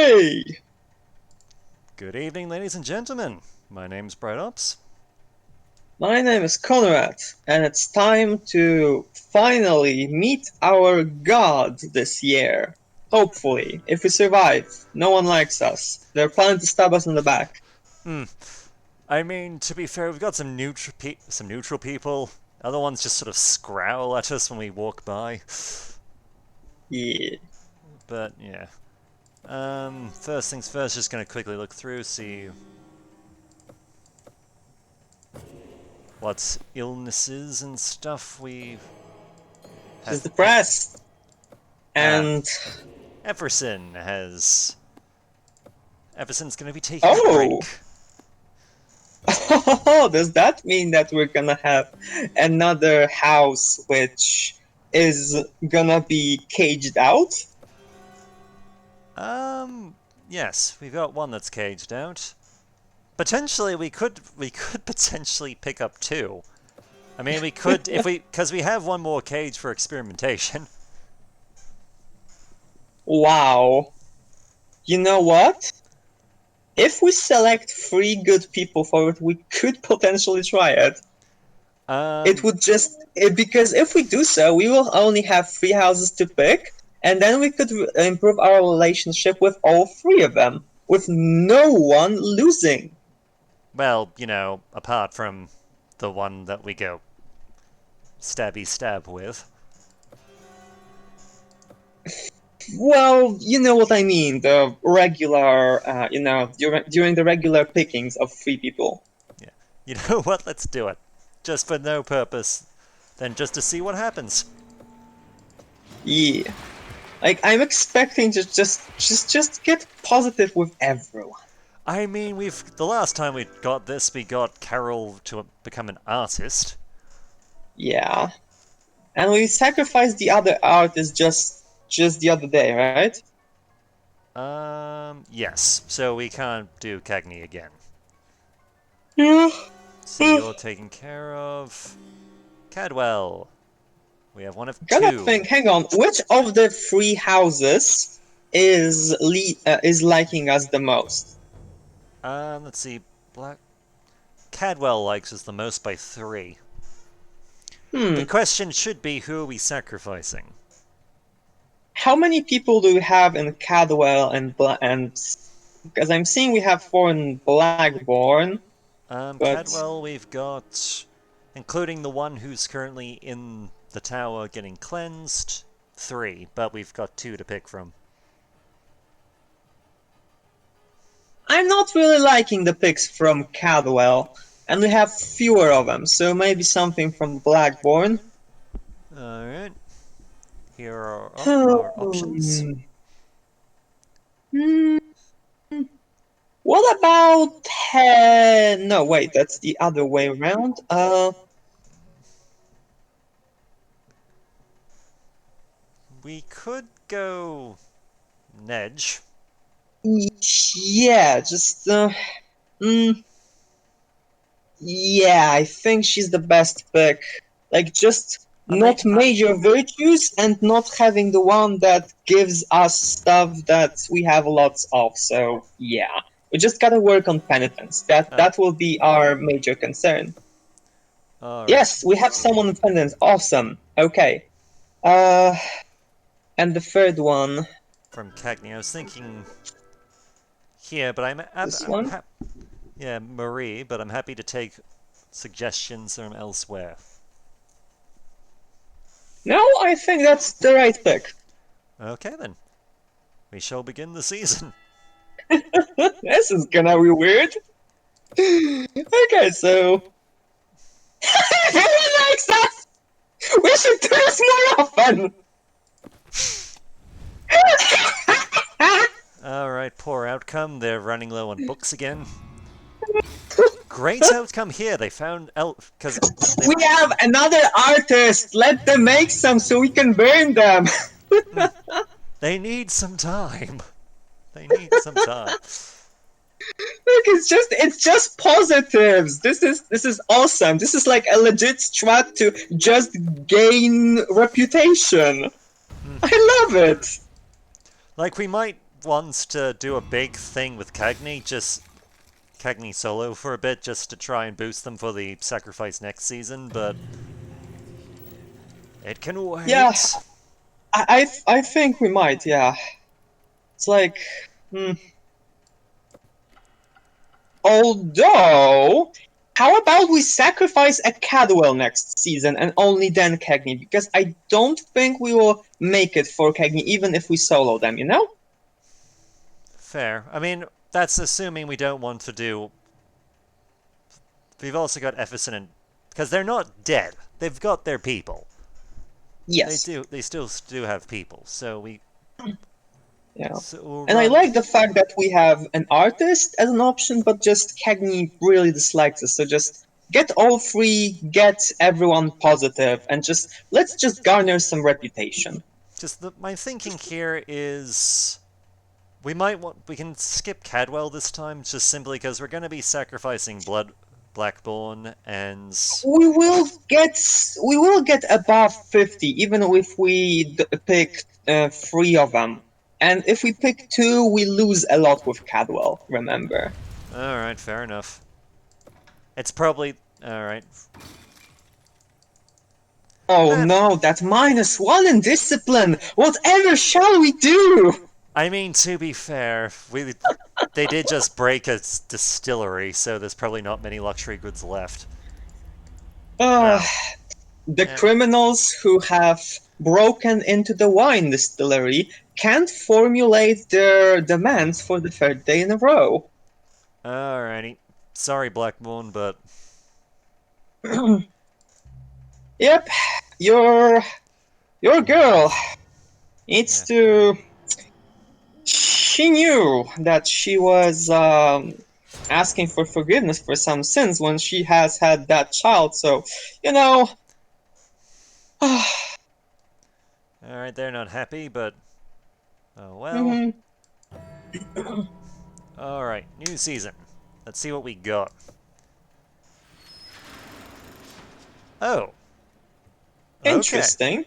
Hey! Good evening, ladies and gentlemen. My name's Bright Ops. My name is Conrad, and it's time to finally meet our god this year. Hopefully, if we survive. No one likes us. They're planning to stab us in the back. I mean, to be fair, we've got some neutral people. Other ones just sort of scowl at us when we walk by. Yeah. But yeah. First things first, just gonna quickly look through, see what illnesses and stuff we She's have. depressed. Ah, And... Everson's gonna be taking a Oh! break. Does that mean that we're gonna have another house which is gonna be caged out? Yes, we've got one that's caged out. Potentially, we could potentially pick up two. I mean, we could if because we have one more cage for experimentation. Wow. You know what? If we select three good people for it, we could potentially try it. It Um, would because if we do so, we will only have three houses to pick, and then we could improve our relationship with all three of them, with no one losing. well, apart from the one that we go stabby stab with. Well, you know what I mean, the regular, during the regular pickings of three people. Yeah, you know what? Let's do it, just for no purpose, then just to see what happens. Yeah. Like, I'm expecting to just get positive with everyone. I mean, the last time we got this, we got Carol to become an artist. Yeah. And we sacrificed the other artist just the other day, right? Yes. So we can't do Cagney again. Yeah. So you're taken care of. Cadwell. We have one of Gotta two. think. Hang on. Which of the three houses is liking us the most? Let's see. Black. Cadwell likes us the most by 3. The Hmm. question should be, who are we sacrificing? How many people do we have in Cadwell and? Because I'm seeing we have four in Blackborn, but Cadwell, we've got, including the one who's currently in the tower getting cleansed, 3, but we've got 2 to pick from. I'm not really liking the picks from Cadwell, and we have fewer of them, so maybe something from Blackborn. Alright. Here are our options. Hmm. Hmm. What about no, wait, that's the other way around. We could go Nedge. Yeah, mm, yeah, I think she's the best pick. Like, just I mean, not major virtues and not having the one that gives us stuff that we have lots of. So yeah, we just gotta work on penitence. That will be our major concern. alright. Yes, we have someone in penitence. Awesome. Okay. Uh, and the third one, From Cagney. I was thinking here, but this one. yeah, Marie, but I'm happy to take suggestions from elsewhere. No, I think that's the right pick. Okay then. We shall begin the season. This is gonna be weird. Okay, so everyone likes us. We should do this more often. Alright, poor outcome. They're running low on books again. Great outcome here. They found because We have another artist. Let them make some so we can burn them. they need some time. They need some time. Look, it's just positives. This is awesome. This is like a legit strat to just gain reputation. I love it. Like we might wants to do a big thing with Cagney, just Cagney solo for a bit, just to try and boost them for the sacrifice next season, but it can Yeah, wait. I think we might. Yeah, it's like, hmm. Although, how about we sacrifice a Cadwell next season and only then Cagney? Because I don't think we will make it for Cagney, even if we solo them. You know? Fair. I mean, that's assuming we don't want to do. We've also got Efferson and. Because they're not dead. They've got their people. They Yes. do. They still do have people. So we. Yeah. So we'll And I run. like the fact that we have an artist as an option, but just Cagney really dislikes us. So just get all three, get everyone positive, and just let's just garner some reputation. Just my thinking here is we can skip Cadwell this time, just simply because we're going to be sacrificing Blood Blackborn and We will get above 50 even if we pick three of them. And if we pick two, we lose a lot with Cadwell, remember. all right, fair enough. It's probably all right. Oh Eh, no, that -1 in discipline! Whatever shall we do? I mean, to be fair, they did just break a distillery, so there's probably not many luxury goods left. Uh, Well, the yeah. criminals who have broken into the wine distillery can't formulate their demands for the third day in a row. Alrighty. Sorry, Blackmorn, but Yep, your girl needs yeah. to. She knew that she was asking for forgiveness for some sins when she has had that child. So, you know, Alright, they're not happy, but oh well. mhm. Alright, new season. Let's see what we got. Oh, okay. Interesting.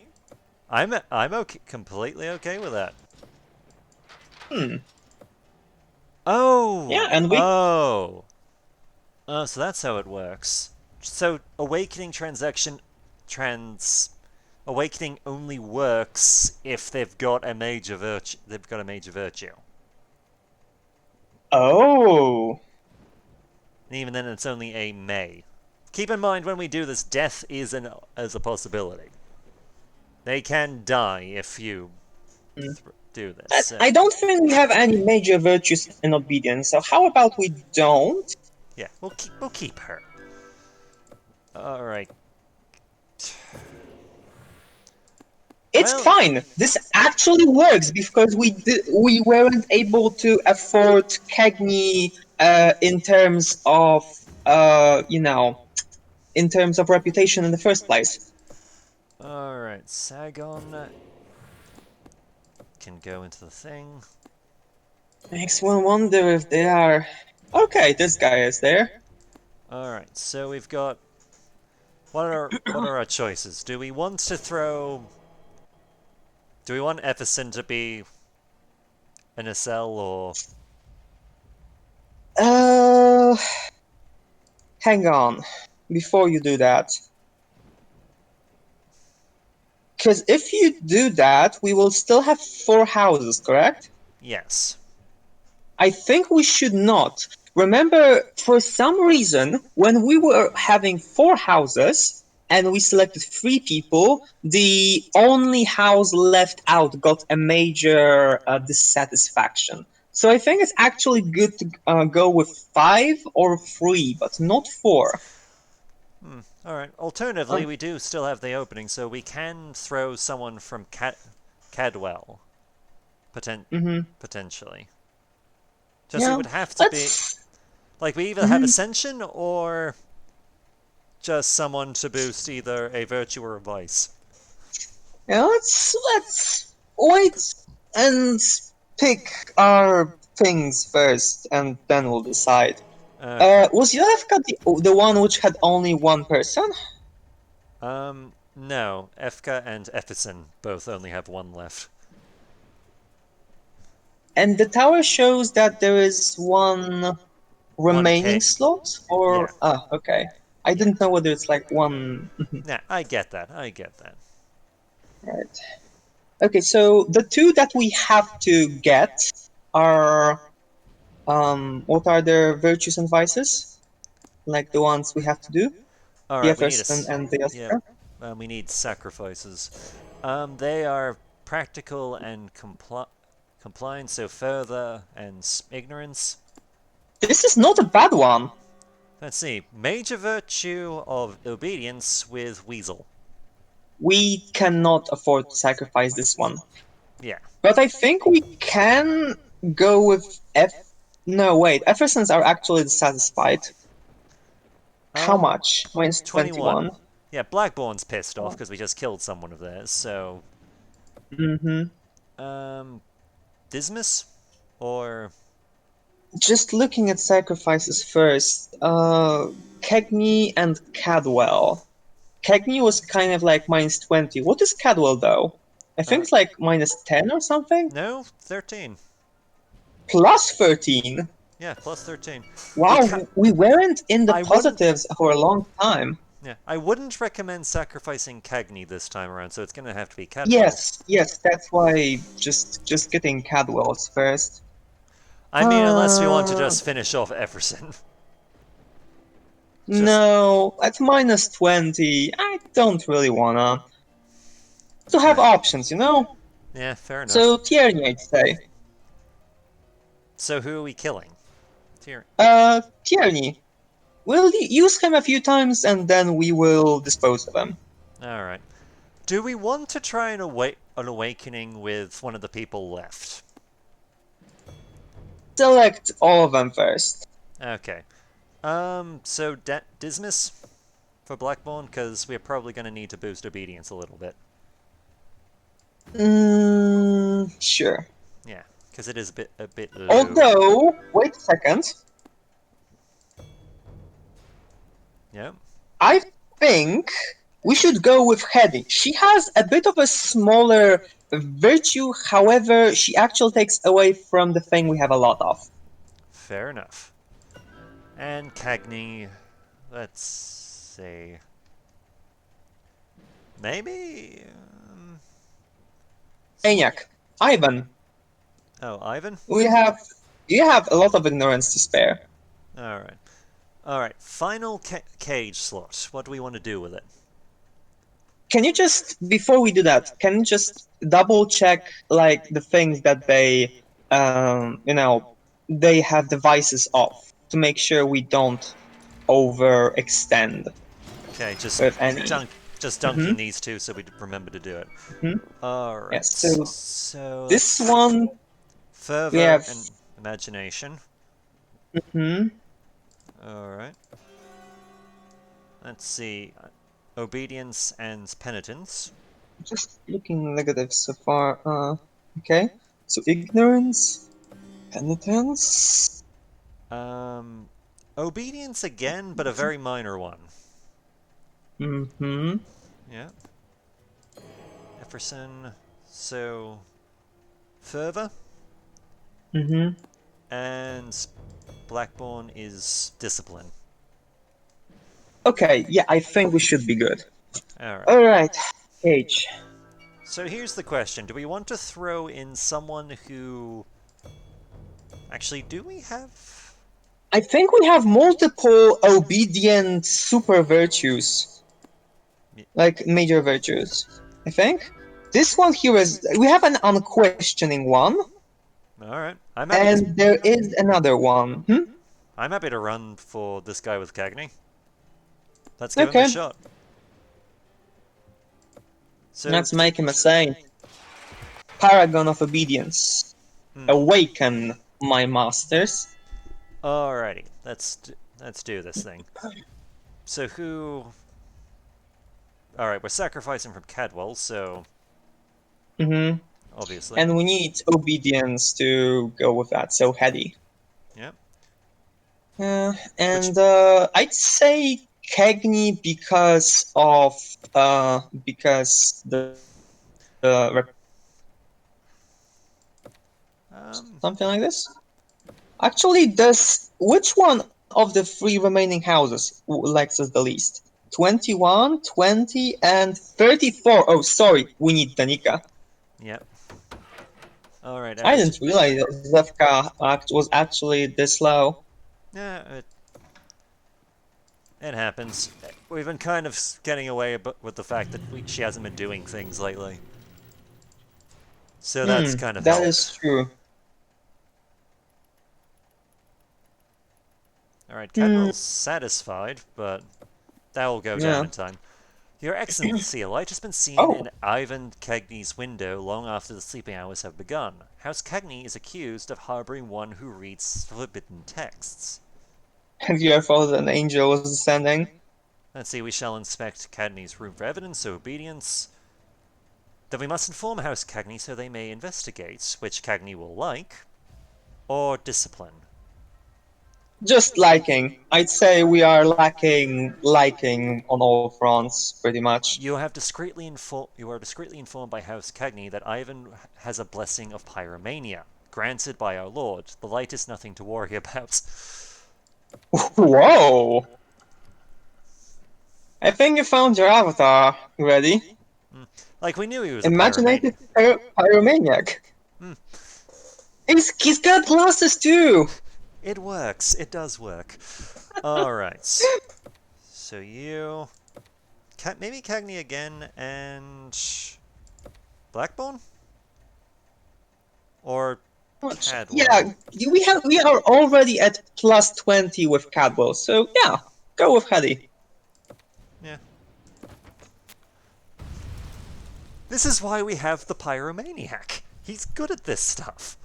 I'm okay, completely okay with that. Hmm. Yeah, Oh, and we. oh, oh. So that's how it works. So awakening transaction, trans, awakening only works if they've got a major virtue. They've got a major virtue. Oh. And even then, it's only a may. Keep in mind when we do this, death is as a possibility. They can die if you Hmm. do this. I don't think we have any major virtues in obedience. So how about we don't? Yeah, we'll keep her. All right. It's Well, fine. This actually works because we weren't able to afford Cagney in terms of you know, in terms of reputation in the first place. all right. Sagon can go into the thing. Makes one wonder if they are. Okay, this guy is there. All right. So we've got what are our choices? Do we want to throw? Do we want Everson to be in a cell or? Uh, hang on. Before you do that, because if you do that, we will still have four houses, correct? Yes. I think we should not. Remember, for some reason, when we were having four houses and we selected three people, the only house left out got a major dissatisfaction. So I think it's actually good to go with five or three, but not four. All right. Alternatively, Um, we do still have the opening, so we can throw someone from Cadwell, mhm. potentially. Just it Yeah, would have to be let's. like we either have Mhm. Ascension or just someone to boost either a virtue or a vice. Yeah, let's wait and pick our things first, and then we'll decide. Okay. Was Yelevka the one which had only one person? No. Efka and Efferson both only have one left. And the tower shows that there is one remaining slot, Yeah. or okay. I Yeah. didn't know whether it's like one. Nah, I get that. I get that. Right. Okay, so the two that we have to get are what are their virtues and vices? Like the ones we have to do? All The right, we need a. Efferson and the Yeah, Esper? we need sacrifices. They are practical and compliance, so further and ignorance. This is not a bad one. Let's see. Major virtue of obedience with weasel. We cannot afford to sacrifice this one. Yeah. But I think we can go with F. No, wait. Effersons are actually dissatisfied. How much? Minus 21. 21. Yeah, Blackbourne's pissed off because we just killed someone of theirs. So, Mm-hmm. um, Dismas or Just looking at sacrifices first. Cagney and Cadwell. Cagney was kind of like minus 20. What is Cadwell though? I think it's like minus 10 or something? no 13. Plus 13. Yeah, plus 13. We Wow, ca- we weren't in the I wouldn't. positives for a long time. Yeah, I wouldn't recommend sacrificing Cagney this time around. So it's gonna have to be Cadwell. Yes, that's why just getting Cadwell's first. I mean, unless we want to Uh, just finish off Everson. Just no, at minus 20, I don't really wanna. To have nah. options, you know? Yeah, fair enough. So Tierney, I'd say. So who are we killing? Tyr Tierney. We'll use him a few times and then we will dispose of him. All right. Do we want to try an awakening with one of the people left? Select all of them first. Okay. So Dismas for Blackbourne, because we're probably going to need to boost obedience a little bit. Sure. Yeah, because it is a bit low. Although, wait a second. Yeah. I think we should go with Hedy. She has a bit of a smaller virtue, however, she actually takes away from the thing we have a lot of. Fair enough. And Cagney, let's see. Maybe. Eniac, Ivan, Oh, Ivan. you have a lot of ignorance to spare. All right. All right. Final cage slot. What do we want to do with it? Can you just, before we do that, can you just double check like the things that they have devices off to make sure we don't overextend Okay, with any. just dunking these two so we remember to do it. Mhm. All right. Yes. So So this let's one we fervor have. and imagination. Mhm. All right. Let's see. Obedience and penitence. Just looking negative so far. Okay. So ignorance, penitence. Um, obedience again, but a very minor one. Mm-hmm. Yeah. Jefferson. So fervor Mm-hmm. and Blackbourne is discipline. Okay. Yeah, I think we should be good. All right. All right. H. So here's the question: do we want to throw in someone who? Actually, do we have? I think we have multiple obedient super virtues, like major virtues. I think this one here is we have an unquestioning one, All right. I'm happy to. and there is another one. I'm happy to run for this guy with Cagney. Let's give him a Okay, shot. So let's make him a saint. Paragon of obedience. Awaken, my masters. Alrighty, let's do this thing. So who? All right, we're sacrificing from Cadwell, so Mm-hmm. obviously. And we need obedience to go with that. So Hedy. Yep. Which I'd say Cagney because of because the Something like this. Actually, which one of the three remaining houses likes us the least? 21, 20, and 34. Oh, sorry, we need Danica. Yep. All right, I effort. didn't realize Zevka was actually this low. Yeah, it happens. We've been kind of getting away with the fact that she hasn't been doing things lately. So that's kind of That is helped. true. Alright, Hmm, Cadwell's satisfied, but that will go down yeah. in time. Your Excellency, a light has been seen Oh, in Ivan Cagney's window long after the sleeping hours have begun. House Cagney is accused of harboring one who reads forbidden texts. have you ever thought an angel was descending? Let's see, we shall inspect Cagney's room for evidence, so obedience. Then we must inform House Cagney so they may investigate, which Cagney will like, or discipline. Just liking. I'd say we are lacking liking on all fronts, pretty much. You are discreetly informed by House Cagney that Ivan has a blessing of pyromania, granted by our Lord. The light is nothing to worry about. Whoa! I think you found your avatar. Ready? Like, we knew he was a Imaginative pyromaniac. pyromaniac. Hmm. He's got glasses too! It works. It does work. Alright. So you... maybe Cagney again and... Blackbone? Or Cadwell? Yeah, we are already at plus 20 with Cadwell, so yeah, go with Hedy. Yeah. This is why we have the pyromaniac. He's good at this stuff.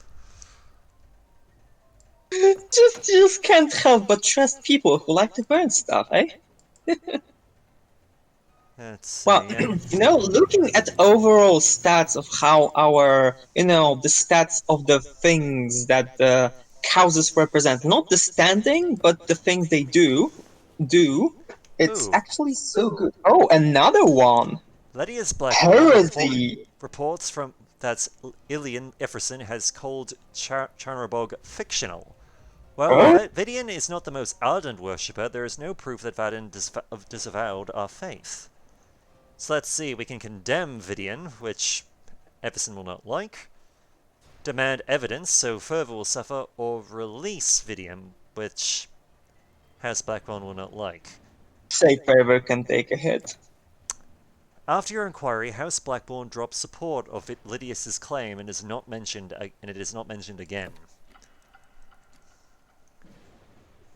Just can't help but trust people who like to burn stuff, eh? Let's see, Well, yeah. looking at overall stats of how the stats of the things that the houses represent, not the standing, but the things they do, it's Ooh, actually so good. Oh, another one. Lydia's Blackbone Heresy. reports from that Ilian Efferson has called Charnabog fictional. While Huh? Vidian is not the most ardent worshipper, there is no proof that Vadin disavowed our faith. So let's see, we can condemn Vidian, which Efferson will not like, demand evidence, so Fervor will suffer, or release Vidian, which House Blackbone will not like. Say Fervor can take a hit. After your inquiry, House Blackbourne drops support of Lydius's claim and is not mentioned, and it is not mentioned again.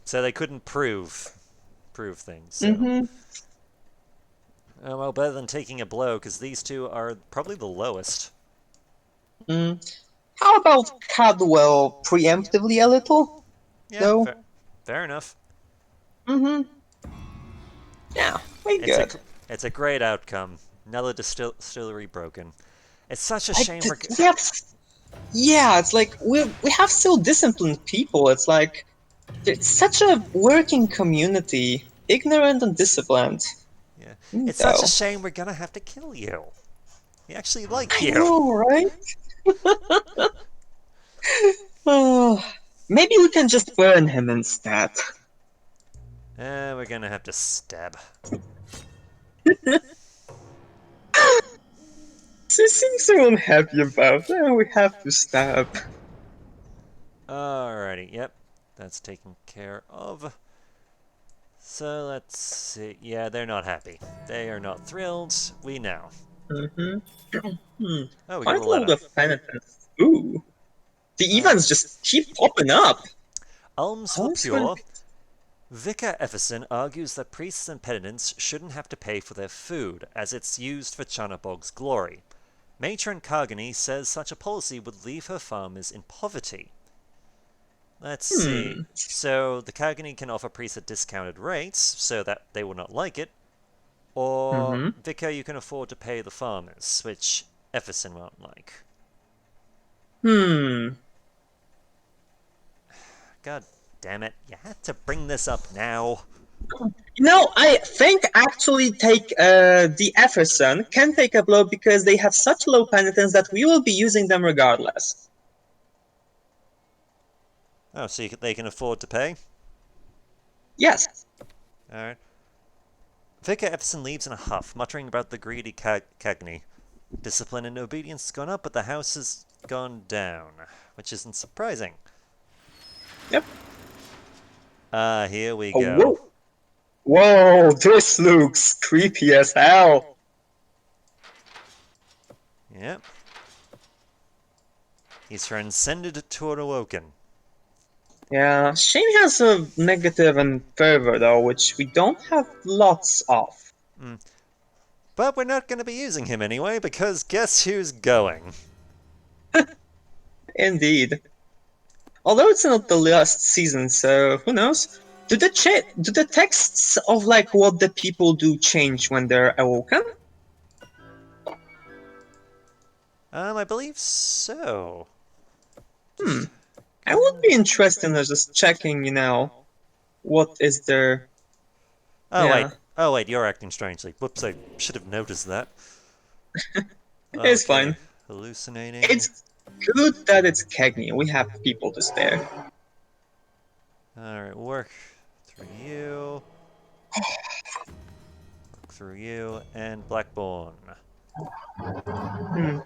So they couldn't prove things. So. Mm-hmm. Well, better than taking a blow, because these two are probably the lowest. How about Cadwell preemptively a little, Yeah, though? fair enough. Mm-hmm. Yeah, we It's a good. it's a great outcome. Another distillery broken. It's such a I, shame. we have, yeah, it's like we have so disciplined people. It's like it's such a working community, ignorant and disciplined. Yeah, it's such a Though shame we're gonna have to kill you. We actually like I you. know, right? Oh, maybe we can just burn him instead. We're gonna have to stab. She seems so unhappy about that. We have to stab. Alrighty, yep, that's taken care of. So let's see. Yeah, they're not happy. They are not thrilled. We know. Mm-hmm. Oh, we got Quite a a lot letter. of penitence. Ooh, the Uh, events just keep popping up. Alms for Alms for Pure. Vicar Efferson argues that priests and penitents shouldn't have to pay for their food, as it's used for Chanabog's glory. Matron Kargany says such a policy would leave her farmers in poverty. Let's see. Hmm. So the Kargany can offer priests at discounted rates, so that they will not like it, or Mm-hmm. Vicar, you can afford to pay the farmers, which Efferson won't like. Hmm. God damn it, you had to bring this up now. I think actually the Efferson can take a blow because they have such low penitence that we will be using them regardless. Oh, so they can afford to pay? Yes. Alright. Vicar Epson leaves in a huff, muttering about the greedy Cagney. Discipline and obedience has gone up, but the house has gone down, which isn't surprising. Yep. Here we Oh, go. whoa. Whoa, this looks creepy as hell. Yep. He's transcended to an awoken. Yeah, Shane has a negative and fervor though, which we don't have lots of. Mm. But we're not going to be using him anyway, because guess who's going? Indeed. Although it's not the last season, so who knows? Do the texts of like what the people do change when they're awoken? I believe so. Hmm. Just I would go. be interested in just checking, what is their Oh wait. yeah. Oh wait, you're acting strangely. Whoops, I should have noticed that. It's Okay. fine. Hallucinating. It's good that it's Cagney. We have people to spare. Alright, work through you. Work through you. And Blackborn. Hmm.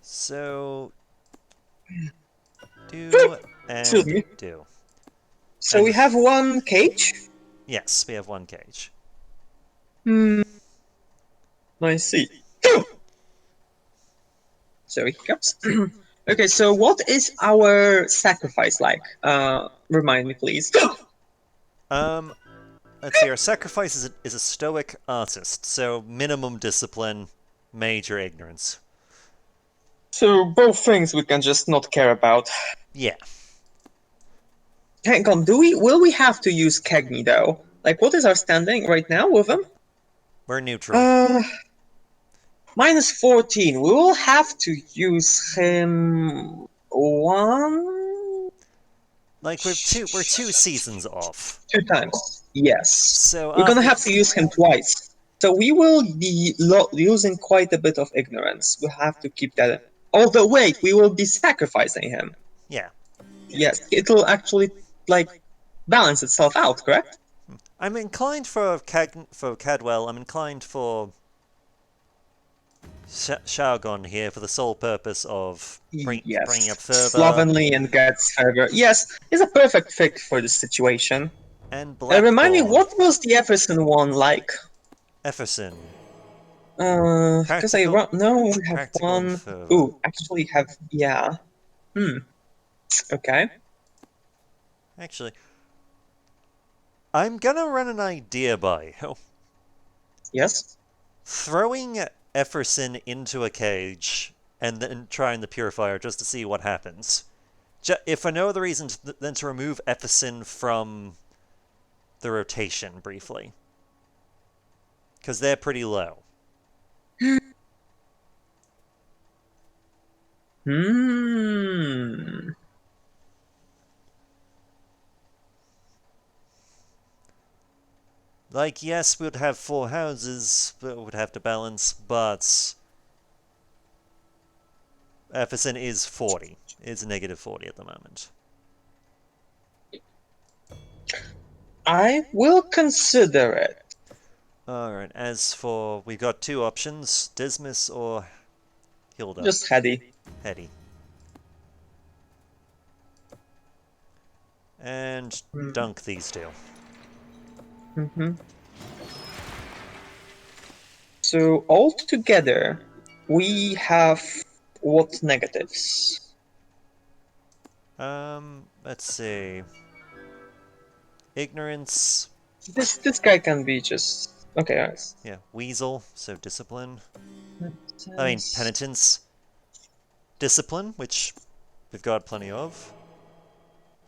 So, do Excuse and me. do. So And we have one cage. yes, we have one cage. Hmm. I see. So hiccups. Okay, so what is our sacrifice like? Remind me, please. Um, let's see. Our sacrifice is a stoic artist, so minimum discipline, major ignorance. So both things we can just not care about. Yeah, Hang on, will we have to use Cagney though? Like, what is our standing right now with him? we're neutral. Uh, minus 14. We will have to use him one, Like we're two seasons off. two times. Yes, So we're gonna after have to use him twice. So we will be using quite a bit of ignorance. We have to keep that in. Although, wait, we will be sacrificing him. yeah, Yes, it'll actually like balance itself out, correct? I'm inclined for Cadwell. I'm inclined for Shargon here for the sole purpose of bringing Yes, up further slovenly and gets further. Yes, is a perfect fit for this situation. and Remind me, Blackborn. what was the Jefferson one like? Efferson. Because I Practical, no, we have practical and one. further. Ooh, actually have yeah. Hmm. Okay. Actually, I'm gonna run an idea by you. Yes. Throwing Efferson into a cage and then trying the purifier just to see what happens. If for no other reason than to remove Efferson from the rotation briefly. Because they're pretty low. Hmm. Like, yes, we would have four houses, but would have to balance, but Efferson is 40. It's negative 40 at the moment. I will consider it. Alright, as for... We've got two options. Dismiss or Hilda. Just Hedy. Hetty. And dunk these two. Mm-hmm. So altogether, we have what negatives? Let's see. Ignorance. This guy can be just okay. Nice. Yeah, Weasel, so discipline. I mean, penitence. Discipline, which we've got plenty of.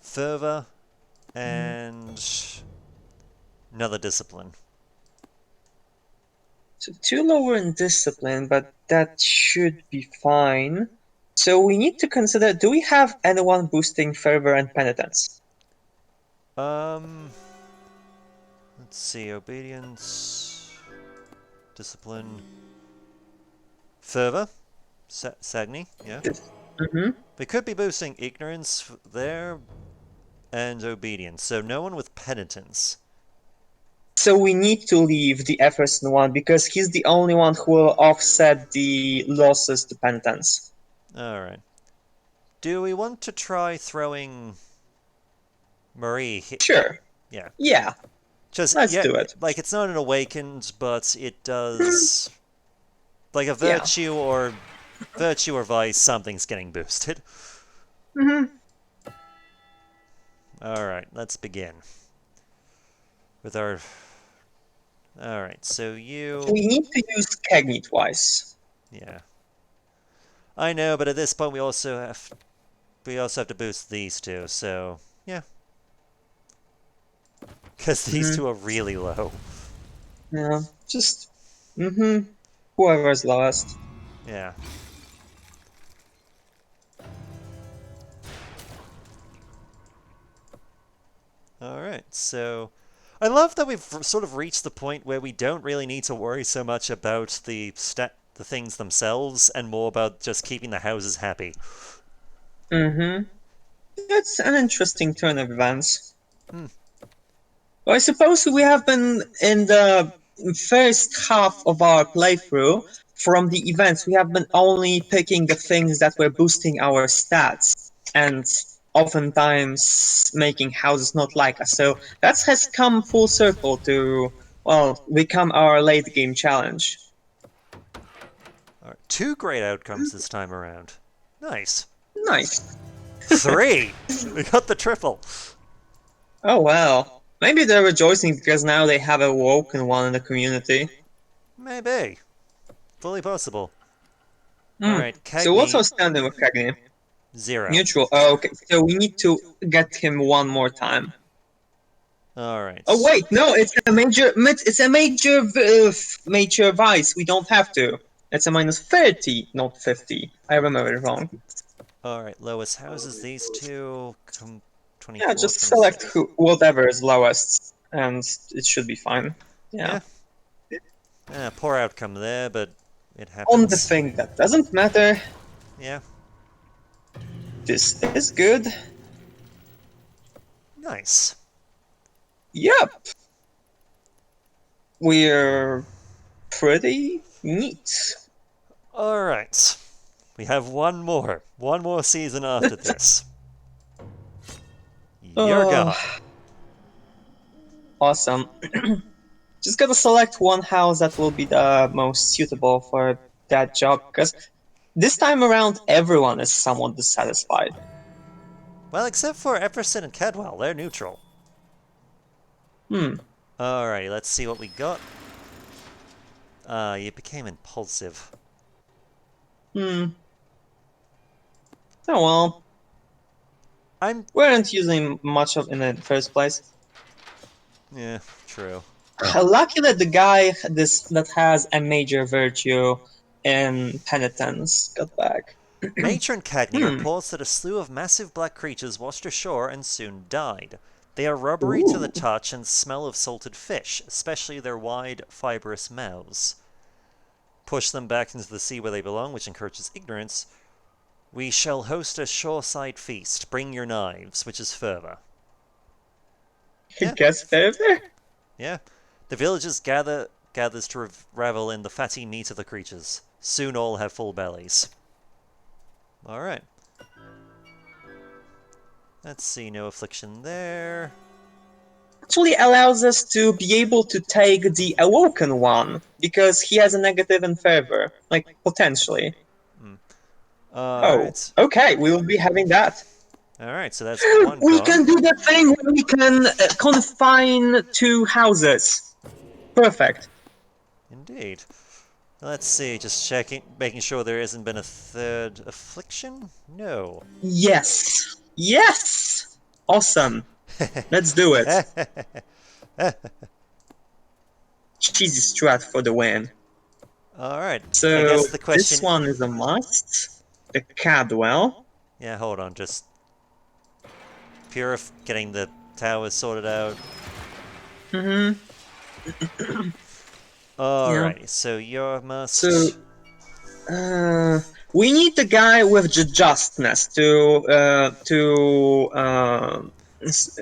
Fervor, and another discipline. So two lower in discipline, but that should be fine. So we need to consider, do we have anyone boosting fervor and penitence? Um, let's see. Obedience, discipline, fervor, Sagni, yeah. Mm-hmm. We could be boosting ignorance there and obedience, so no one with penitence. So we need to leave the Efferson one because he's the only one who will offset the losses to penitence. Alright. Do we want to try throwing Marie? Sure. Yeah. Yeah, Just, let's yeah, do it. like it's not an awakened, but it does. Like a Yeah. virtue or vice, something's getting boosted. hmm Alright, let's begin. With our. Alright, so you. We need to use Cagney twice. Yeah. I know, but at this point we also have to boost these two, so yeah. Because these hmm two are really low. Yeah, just whoever's lowest. Yeah. Alright, so I love that we've sort of reached the point where we don't really need to worry so much about the things themselves and more about just keeping the houses happy. hmm It's an interesting turn of events. Hmm. Well, I suppose we have been in the first half of our playthrough from the events. We have been only picking the things that were boosting our stats and oftentimes making houses not like us. So that has come full circle to, well, become our late game challenge. Alright, two great outcomes this time around. Nice. Nice. Three! We got the triple. Oh well. Maybe they're rejoicing because now they have a woken one in the community. Maybe. Fully possible. Hmm. Alright, So what's our Cagney, standing with Cagney? 0. Neutral. Oh, okay. So we need to get him one more time. Oh Alright. wait, no, it's a major. It's a major vice. We don't have to. It's a -30, not 50. I remember it wrong. Alright, lowest houses, these two. Yeah, 24, just select 26. whatever is lowest, and it should be fine. Yeah. Yeah. Poor outcome there, but it On the happens. thing that doesn't matter, Yeah. this is good. Nice. Yep. We're pretty neat. Alright. We have one more. One more season after this. You're Oh, gone. awesome. Just gotta select one house that will be the most suitable for that job, because this time around everyone is somewhat dissatisfied. Well, except for Epperson and Cadwell, they're neutral. Hmm. Alrighty, let's see what we got. You became impulsive. Hmm. Oh well. I'm. We weren't using much of in the first place. Yeah, true. Lucky that the guy that has a major virtue in penitence got back. Matron Cagney Hmm. reports that a slew of massive black creatures washed ashore and soon died. They are rubbery to the Ooh. touch and smell of salted fish, especially their wide, fibrous mouths. Push them back into the sea where they belong, which encourages ignorance. We shall host a shoreside feast. Bring your knives, which is further. Yeah, Gets further? yeah. The villagers gathers to revel in the fatty meat of the creatures. Soon all have full bellies. All right. Let's see, no affliction there. Actually allows us to be able to take the awoken one because he has a negative in favor, like potentially. All Oh, right. okay, we will be having that. All right, so that's one We gone. can do the thing where we can confine two houses. Perfect. Indeed. Let's see, just checking, making sure there hasn't been a third affliction? No. Yes. Yes. Awesome. Let's do it. Cheesy strat for the win. Alright, I So guess the this question. one is a must. The Cadwell. Yeah, hold on, just. Getting the towers sorted out. Mm-hmm. Yeah. Alrighty, so you So must. We need the guy with justness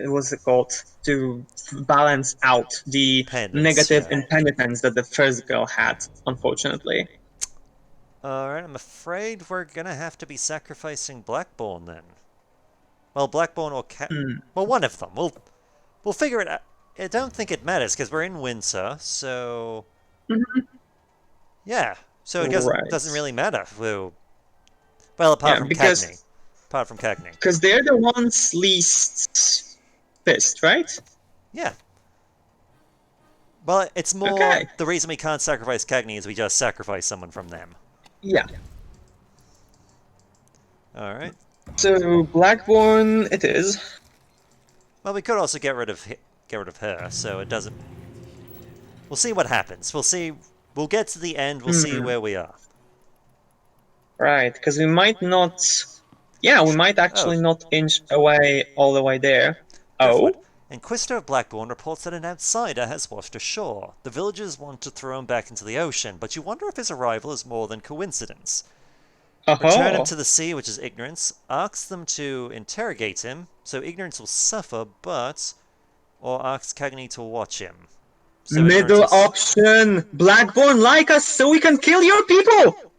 what's it called, to balance out the Penance, negative yeah. impenitence that the first girl had, unfortunately. Alright, I'm afraid we're gonna have to be sacrificing Blackborn then. Well, Blackborn or Cat. Hmm. Well, one of them. We'll figure it out. I don't think it matters because we're in Windsor, so Mhm. yeah. So it doesn't Right. really matter. Well, apart Yeah, from Cagney. Apart from Cagney. because they're the ones least pissed, right? Yeah. Well, it's more Okay. the reason we can't sacrifice Cagney is we just sacrifice someone from them. Yeah. All right. So Blackborn it is. Well, we could also get rid of her, so it doesn't. We'll see what happens. We'll see. We'll get to the end. We'll see Hmm. where we are. Right, because we might not. Yeah, we might Oh, actually not inch away all the way there. go for it. Oh? Inquisitor of Blackbourne reports that an outsider has washed ashore. The villagers want to throw him back into the ocean, but you wonder if his arrival is more than coincidence. Return him Oh. to the sea, which is ignorance. Asks them to interrogate him, so ignorance will suffer, but. Or asks Cagney to watch him. So ignorance Middle will. option! Blackborn like us so we can kill your people!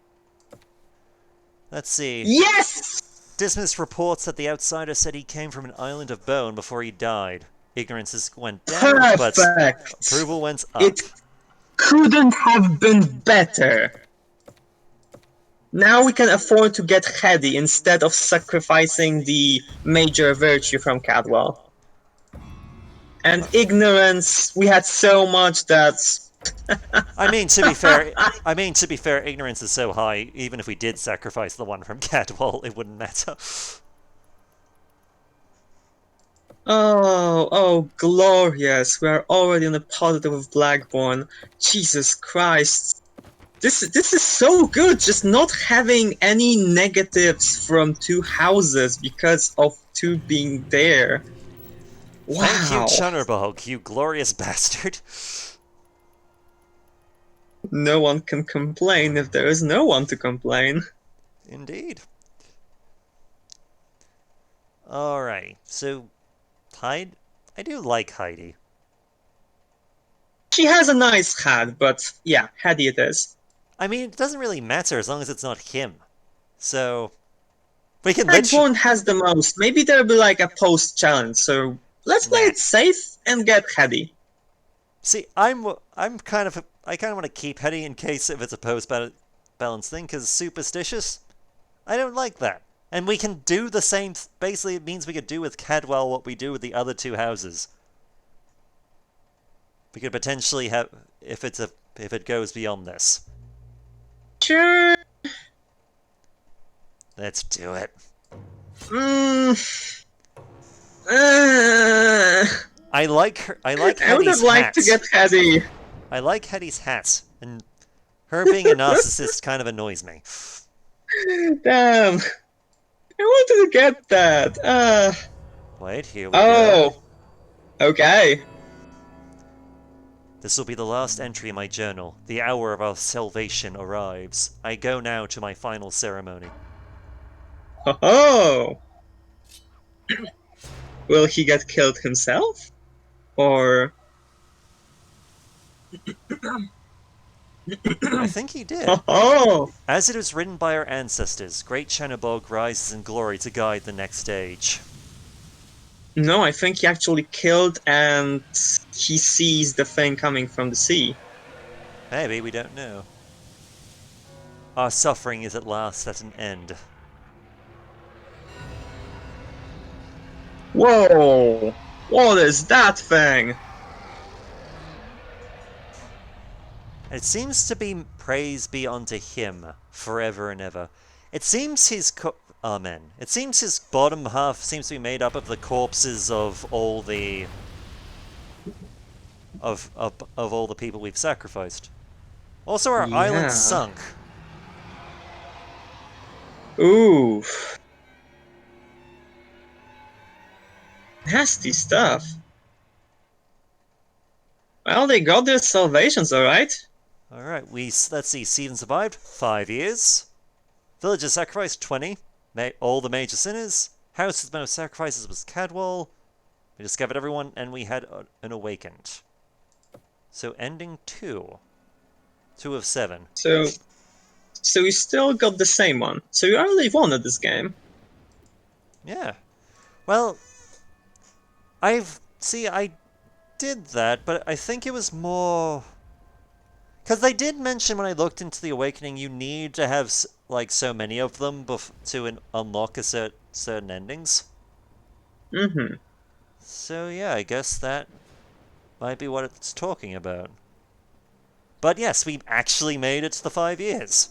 Let's see. Yes! Dismas reports that the outsider said he came from an island of bone before he died. Ignorance went down, but Perfect! approval went up. It couldn't have been better. Now we can afford to get heady instead of sacrificing the major virtue from Cadwell. And ignorance, we had so much that. I mean, to be fair, ignorance is so high. Even if we did sacrifice the one from Cadwell, it wouldn't matter. Oh, glorious! We are already on the positive of Blackborn. Jesus Christ! This is so good. Just not having any negatives from two houses because of two being there. Thank you, Wow! Chunnerbog, you glorious bastard. No one can complain if there is no one to complain. Indeed. Alright, so Heidi. I do like Heidi. She has a nice hat, but yeah, Hattie it is. I mean, it doesn't really matter as long as it's not him. So we can literally. Blackborn has the most. Maybe there'll be like a post challenge, so let's play Nah. it safe and get Hattie. See, I kind of want to keep Hetty in case if it's a post balance thing, because superstitious. I don't like that. And we can do the same. Basically, it means we could do with Cadwell what we do with the other two houses. We could potentially have if it goes beyond this. Sure. Let's do it. Mm, uh, I like her. I like I would have Hetty's liked to hat. get Hattie. I like Hetty's hat, and her being a narcissist kind of annoys me. Damn. I wanted to get that. Wait, here we go. Oh. Okay. This will be the last entry in my journal. The hour of our salvation arrives. I go now to my final ceremony. Oh. Will he get killed himself? Or. I think he did. Oh. As it was written by our ancestors, Great Channabog rises in glory to guide the next stage. No, I think he actually killed and he sees the thing coming from the sea. Maybe, we don't know. Our suffering is at last at an end. Whoa! What is that thing? It seems to be praise be unto him forever and ever. It seems Amen. It seems his bottom half seems to be made up of the corpses of all the of all the people we've sacrificed. Also, our island Yeah. sunk. Ooh. Nasty stuff. Well, they got their salvations, alright. All right, let's see. Stephen survived 5 years. Villagers sacrificed 20. All the major sinners. House with most sacrifices was Cadwall. We discovered everyone, and we had an awakened. So ending 2. 2 of 7. So you still got the same one. So you already won at this game. Yeah. Well, I did that, but I think it was more because they did mention when I looked into the Awakening, you need to have like so many of them to unlock a certain endings. Mm-hmm. So yeah, I guess that might be what it's talking about. But yes, we actually made it to the 5 years.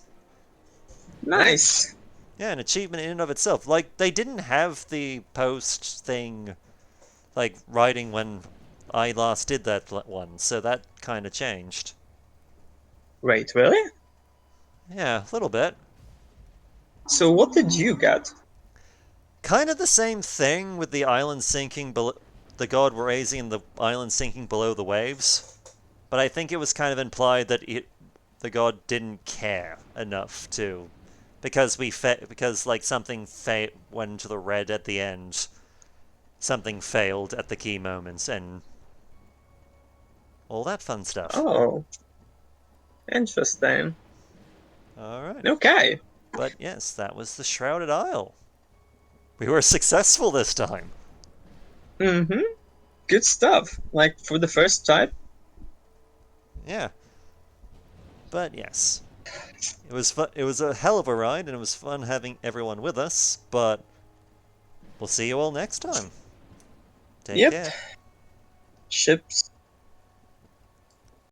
Yeah, Nice. yeah, an achievement in and of itself. Like they didn't have the post thing, like writing when I last did that one, so that kind of changed. Wait, really? Yeah, a little bit. So what did you get? Kind of the same thing with the island sinking below the god raising and the island sinking below the waves. But I think it was kind of implied that the god didn't care enough to, because because like something went into the red at the end, something failed at the key moments, and all that fun stuff. Oh, interesting. All right, Okay. but yes, that was the Shrouded Isle. We were successful this time. Mm-hmm. Good stuff. Like for the first type. Yeah, but yes, it was fun. It was a hell of a ride, and it was fun having everyone with us. But we'll see you all next time. Take Yep. care. Ships